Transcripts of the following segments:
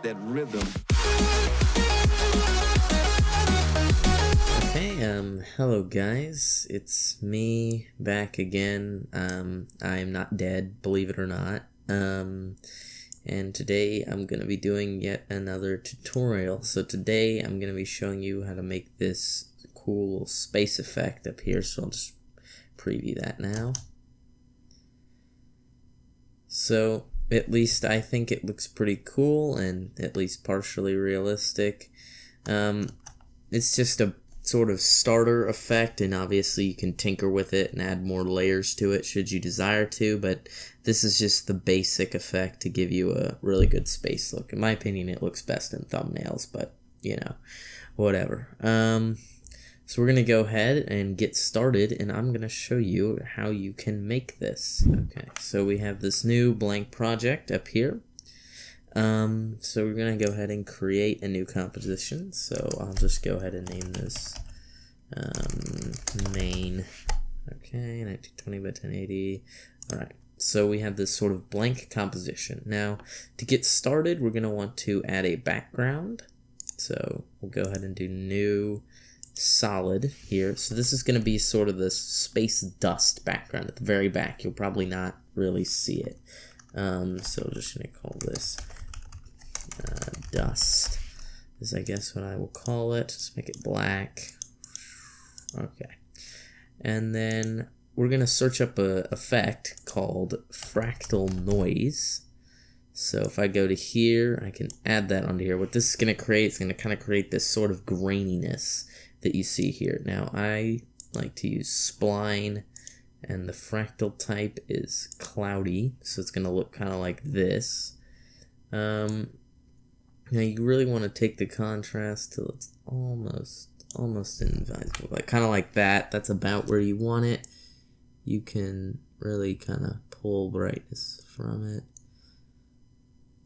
that rhythm. Okay, hello guys, it's me back again. I am not dead, believe it or not. And today I'm going to be doing yet another tutorial. So today I'm going to be showing you how to make this cool space effect up here. So I'll just preview that now. So at least I think it looks pretty cool and at least partially realistic. It's just a sort of starter effect, and obviously you can tinker with it and add more layers to it should you desire to, but this is just the basic effect to give you a really good space look. In my opinion, it looks best in thumbnails, but you know, whatever. So we're gonna go ahead and get started, and I'm gonna show you how you can make this. Okay, so we have this new blank project up here. So we're gonna go ahead and create a new composition. So I'll just go ahead and name this main. Okay, 1920 by 1080. All right. So we have this sort of blank composition. Now, to get started, we're gonna want to add a background. So we'll go ahead and do new solid here. So this is gonna be sort of the space dust background at the very back. You'll probably not really see it. So we're just gonna call this dust is I guess what I will call it. Let's make it black. Okay, and then we're gonna search up a effect called fractal noise. So if I go to here, I can add that onto here. What this is gonna create is gonna kind of create this sort of graininess that you see here. Now I like to use spline, and the fractal type is cloudy, so it's gonna look kind of like this. Now you really want to take the contrast till it's almost invisible, like kind of like that. That's about where you want it. You can really kind of pull brightness from it.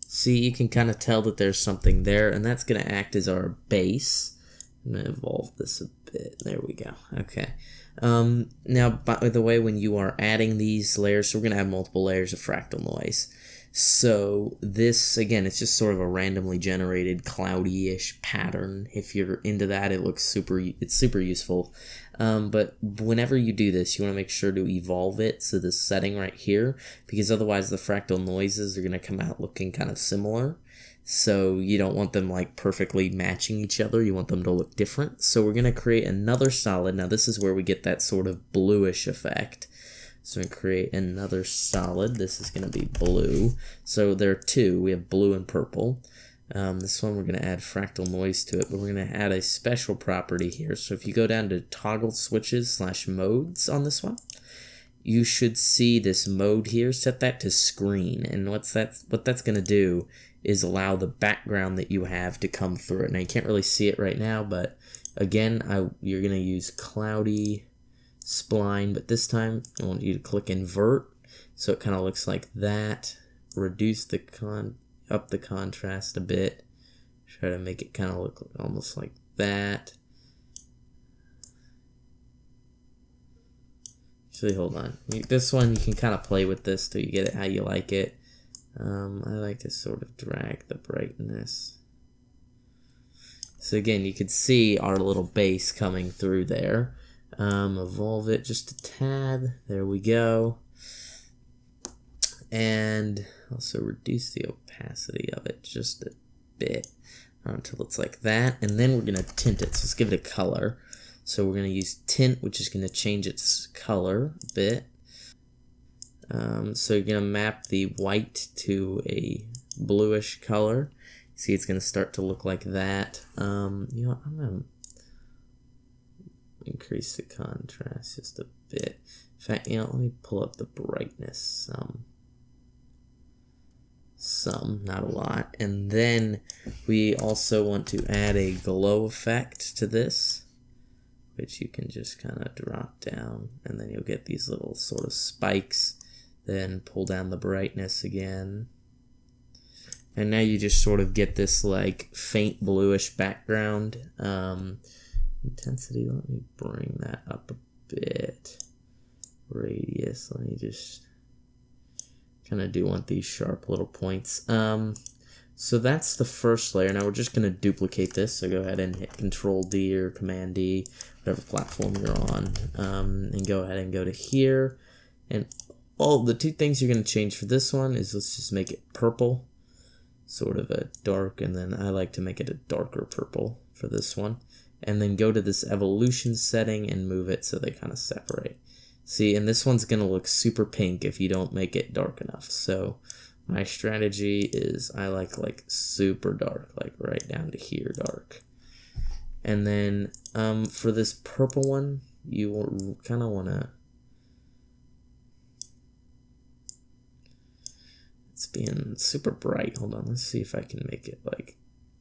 See, you can kind of tell that there's something there, and that's going to act as our base. I'm going to evolve this a bit. There we go. Okay. Now, by the way, when you are adding these layers, so we're going to have multiple layers of fractal noise. So this, again, it's just sort of a randomly generated cloudy-ish pattern. If you're into that, it's super useful. But whenever you do this, you want to make sure to evolve it to this setting right here, because otherwise the fractal noises are going to come out looking kind of similar. So you don't want them like perfectly matching each other. You want them to look different. So we're going to create another solid. Now this is where we get that sort of bluish effect. So we create another solid. This is going to be blue. So there are two. We have blue and purple. This one we're going to add fractal noise to it, but we're going to add a special property here. So if you go down to toggle switches / modes on this one, you should see this mode here. Set that to screen. And what that's going to do is allow the background that you have to come through it. Now you can't really see it right now, but again, you're going to use cloudy spline, but this time I want you to click invert, so it kind of looks like that. Reduce the up the contrast a bit. Try to make it kind of look almost like that. Actually, hold on. This one you can kind of play with this till you get it how you like it. I like to sort of drag the brightness. So again, you could see our little base coming through there. Evolve it just a tad. There we go. And also reduce the opacity of it just a bit until it's like that. And then we're going to tint it. So let's give it a color. So we're going to use tint, which is going to change its color a bit. So you're going to map the white to a bluish color. See, it's going to start to look like that. You know, I'm going to increase the contrast just a bit. In fact, you know, let me pull up the brightness some, not a lot. And then we also want to add a glow effect to this, which you can just kind of drop down, and then you'll get these little sort of spikes. Then pull down the brightness again. And now you just sort of get this like faint bluish background. Intensity, let me bring that up a bit. Radius, let me just kind of do want these sharp little points. So that's the first layer. Now we're just going to duplicate this. So go ahead and hit Control D or Command D, whatever platform you're on, and go ahead and go to here. And the two things you're going to change for this one is let's just make it purple, sort of a dark, and then I like to make it a darker purple for this one. And then go to this evolution setting and move it so they kind of separate. See, and this one's going to look super pink if you don't make it dark enough. So my strategy is I like super dark, like right down to here dark. And then for this purple one, you kind of want to, it's being super bright. Hold on, let's see if I can make it like,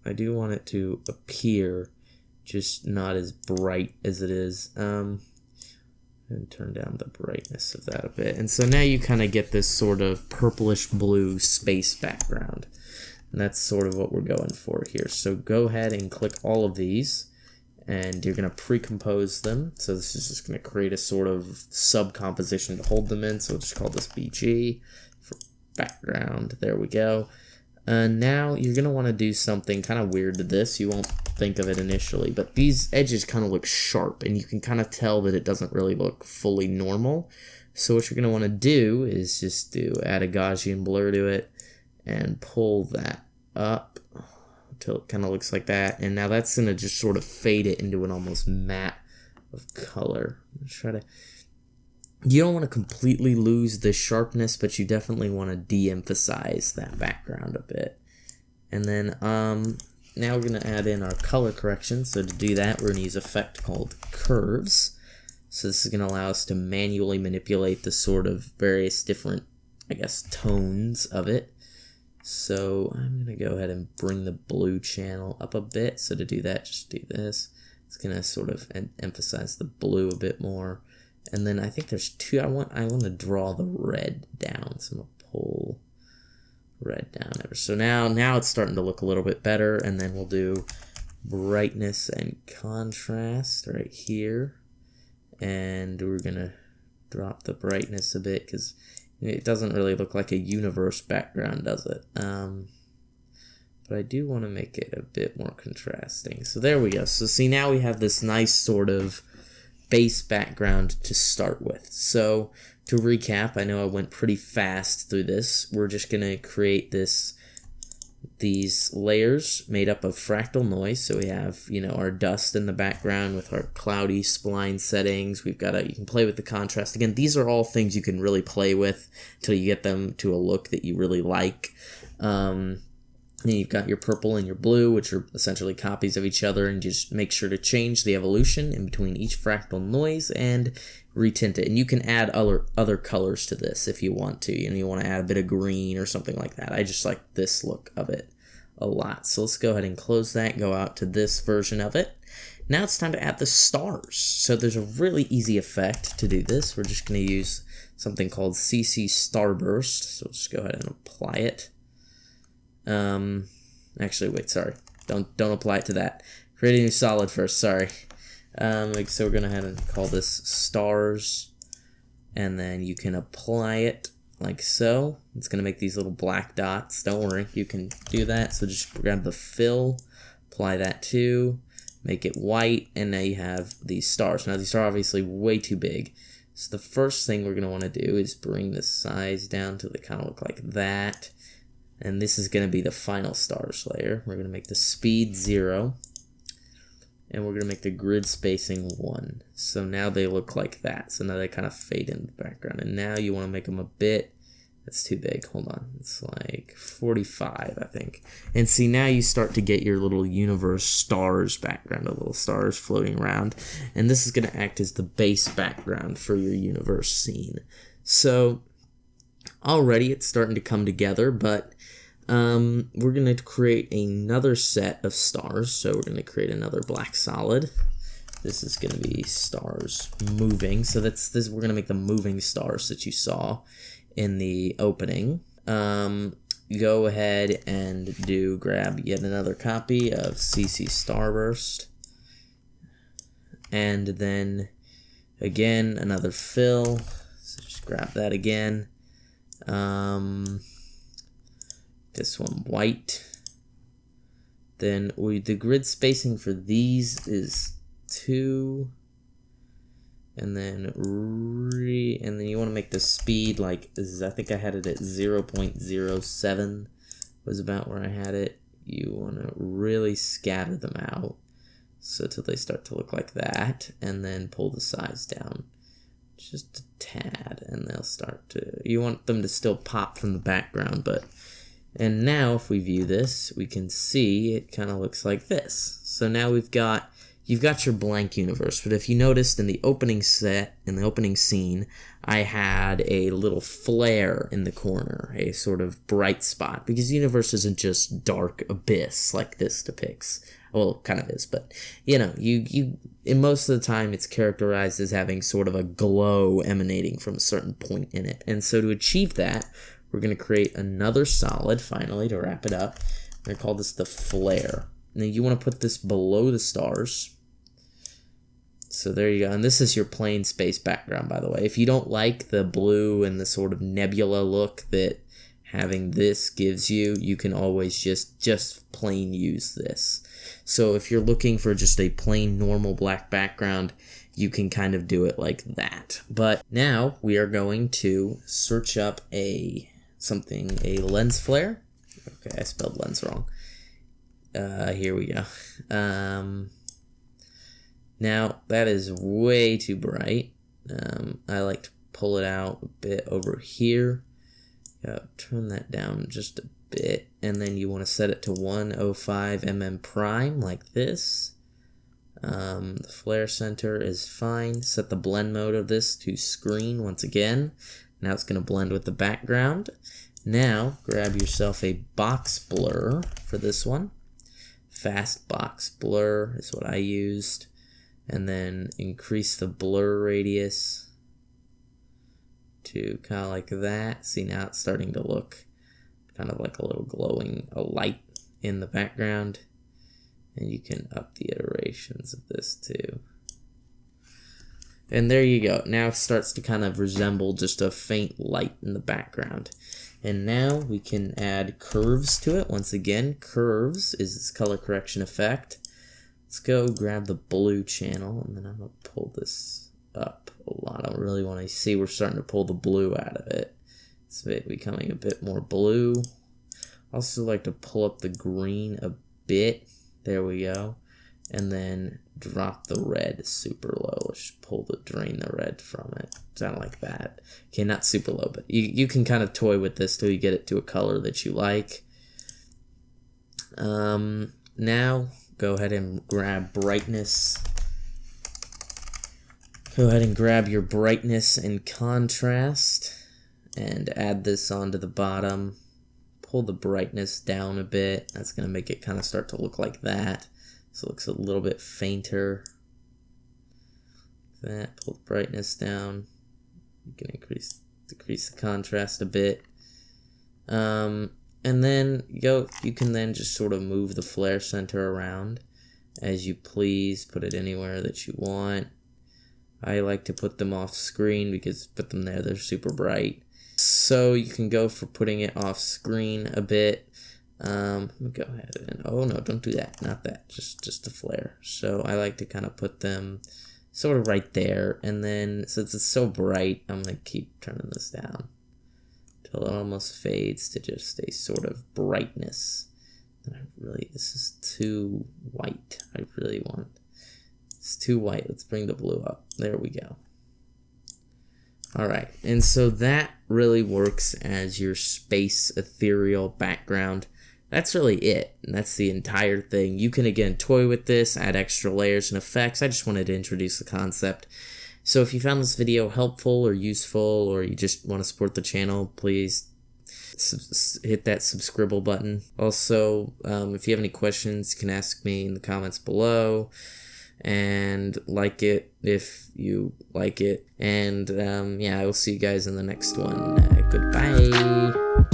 I do want it to appear just not as bright as it is. And turn down the brightness of that a bit. And so now you kind of get this sort of purplish blue space background. And that's sort of what we're going for here. So go ahead and click all of these, and you're going to pre-compose them. So this is just going to create a sort of sub-composition to hold them in. So we'll just call this BG for background. There we go. Now you're going to want to do something kind of weird to this. You won't think of it initially, but these edges kind of look sharp, and you can kind of tell that it doesn't really look fully normal. So what you're going to want to do is just add a Gaussian blur to it and pull that up until it kind of looks like that. And now that's going to just sort of fade it into an almost matte of color. You don't want to completely lose the sharpness, but you definitely want to de-emphasize that background a bit. And then now we're going to add in our color correction. So to do that, we're going to use an effect called curves. So this is going to allow us to manually manipulate the sort of various different, I guess, tones of it. So I'm going to go ahead and bring the blue channel up a bit. So to do that, just do this. It's going to sort of emphasize the blue a bit more. And then I think there's two. I want to draw the red down. So I'm going to pull red down ever. So now it's starting to look a little bit better. And then we'll do brightness and contrast right here. And we're going to drop the brightness a bit because it doesn't really look like a universe background, does it? But I do want to make it a bit more contrasting. So there we go. So see, now we have this nice sort of base background to start with. So to recap, I know I went pretty fast through this. We're just going to create these layers made up of fractal noise. So we have, our dust in the background with our cloudy spline settings. We've got you can play with the contrast. Again, these are all things you can really play with until you get them to a look that you really like. And you've got your purple and your blue, which are essentially copies of each other, and just make sure to change the evolution in between each fractal noise and retint it. And you can add other colors to this if you want to. You want to add a bit of green or something like that. I just like this look of it a lot. So let's go ahead and close that, go out to this version of it. Now it's time to add the stars. So there's a really easy effect to do this. We're just going to use something called CC Starburst. So let's go ahead and apply it. Actually, wait, sorry. Don't apply it to that. Create a new solid first, sorry. So we're gonna have to call this stars, and then you can apply it like so. It's gonna make these little black dots. Don't worry, you can do that. So just grab the fill, apply that too, make it white, and now you have these stars. Now these are obviously way too big. So the first thing we're gonna want to do is bring the size down to they kind of look like that. And this is going to be the final stars layer. We're going to make the speed 0. And we're going to make the grid spacing 1. So now they look like that. So now they kind of fade in the background. And now you want to make them a bit, that's too big, hold on. It's like 45, I think. And see, now you start to get your little universe stars background, the little stars floating around. And this is going to act as the base background for your universe scene. So already it's starting to come together, but we're going to create another set of stars. So we're going to create another black solid. This is going to be stars moving. So we're going to make the moving stars that you saw in the opening. Go ahead and grab yet another copy of CC Starburst. And then again, another fill. So just grab that again. This one white, Then the grid spacing for these is 2. And then you want to make the speed like this. I think I had it at 0.07 was about where I had it. You want to really scatter them out so till they start to look like that, and then pull the size down just a tad, and they'll start to, you want them to still pop from the background. And now if we view this, we can see it kind of looks like this. So now you've got your blank universe. But if you noticed in the opening scene, I had a little flare in the corner, a sort of bright spot, because the universe isn't just dark abyss like this depicts. Well, it kind of is, but you know, in most of the time it's characterized as having sort of a glow emanating from a certain point in it. And so to achieve that, we're going to create another solid, finally, to wrap it up. I'm going to call this the flare. Now you want to put this below the stars. So there you go. And this is your plain space background, by the way. If you don't like the blue and the sort of nebula look that having this gives you, you can always just plain use this. So if you're looking for just a plain normal black background, you can kind of do it like that. But now we are going to search up a lens flare. Okay, I spelled lens wrong. Here we go. Now that is way too bright. I like to pull it out a bit over here. Turn that down just a bit, and then you want to set it to 105 mm prime like this. The flare center is fine. Set the blend mode of this to screen once again. Now it's going to blend with the background. Now grab yourself a box blur for this one. Fast box blur is what I used. And then increase the blur radius to kind of like that. See, now it's starting to look kind of like a little glowing light in the background. And you can up the iterations of this too. And there you go. Now it starts to kind of resemble just a faint light in the background. And now we can add curves to it. Once again, curves is this color correction effect. Let's go grab the blue channel, and then I'm going to pull this up a lot. I really want to see we're starting to pull the blue out of it. It's becoming a bit more blue. Also like to pull up the green a bit. There we go. And then drop the red super low. Let's just drain the red from it. Kind of like that. Okay, not super low, but you can kind of toy with this till you get it to a color that you like. Now, go ahead and grab brightness. Go ahead and grab your brightness and contrast and add this onto the bottom. Pull the brightness down a bit. That's going to make it kind of start to look like that. So it looks a little bit fainter. That, pull the brightness down. You can decrease the contrast a bit. And then you can then just sort of move the flare center around as you please. Put it anywhere that you want. I like to put them off screen because put them there, they're super bright. So you can go for putting it off screen a bit. Let me go ahead and, oh no, don't do that, not that, just the flare. So I like to kind of put them sort of right there, and then since it's so bright, I'm gonna keep turning this down till it almost fades to just a sort of brightness. And this is too white. It's too white. Let's bring the blue up. There we go. Alright, and so that really works as your space ethereal background. That's really it, and that's the entire thing. You can again toy with this, add extra layers and effects. I just wanted to introduce the concept. So if you found this video helpful or useful, or you just want to support the channel, please hit that subscribe button. Also, if you have any questions, you can ask me in the comments below. And like it if you like it. And yeah, I will see you guys in the next one. Goodbye.